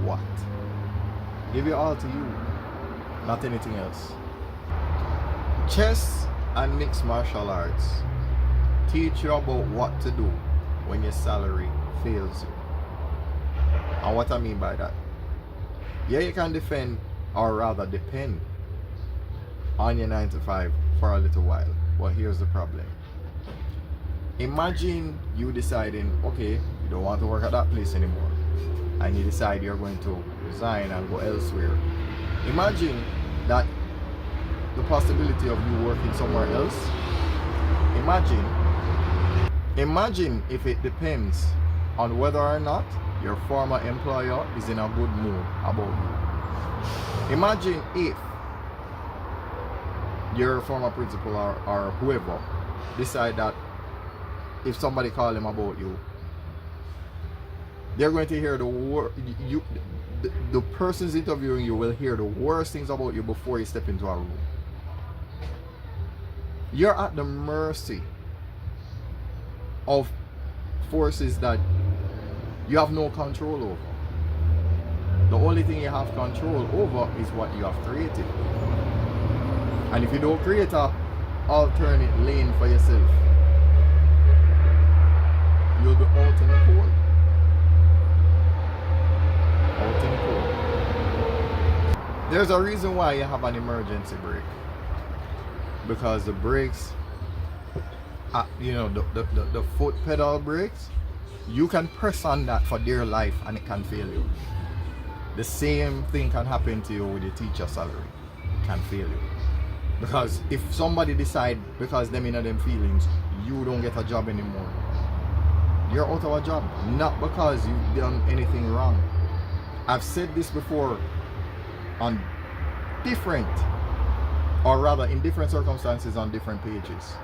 what? Give it all to you, not anything else. Chess and mixed martial arts teach you about what to do when your salary fails you. And what I mean by that, yeah, you can defend, or rather depend on your 9 to 5 for a little while. But here's the problem. Imagine you deciding, okay, you don't want to work at that place anymore, and you decide you're going to resign and go elsewhere. Imagine that the possibility of you working somewhere else. Imagine if it depends on whether or not your former employer is in a good mood about you. Imagine if your former principal or whoever decide that if somebody call him about you, they're going to hear the person's interviewing you will hear the worst things about you before you step into a room. You're at the mercy of forces that you have no control over. The only thing you have control over is what you have created. And if you don't create an alternate lane for yourself, you'll be out in the cold. Out in the cold. There's a reason why you have an emergency brake. Because the brakes, the foot pedal brakes, you can press on that for dear life and it can fail you. The same thing can happen to you with your teacher salary. It can fail you. Because if somebody decide because them in them feelings, you don't get a job anymore, you're out of a job. Not because you've done anything wrong. I've said this before on different, or rather in different circumstances on different pages.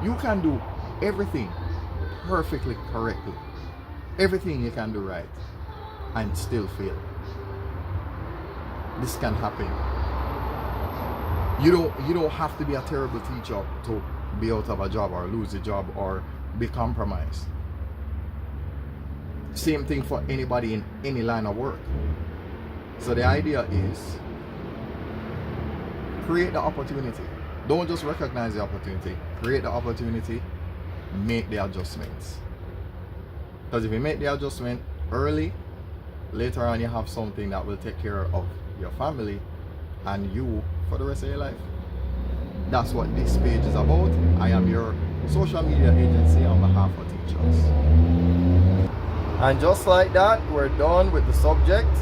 You can do everything perfectly correctly. Everything you can do right and still fail. This can happen. You don't have to be a terrible teacher to be out of a job or lose a job or be compromised. Same thing for anybody in any line of work. So the idea is create the opportunity. Don't just recognize the opportunity. Create the opportunity. Make the adjustments. Because if you make the adjustment early, later on you have something that will take care of your family and you for the rest of your life. That's what this page is about. I am your social media agency on behalf of teachers. And just like that, we're done with the subject.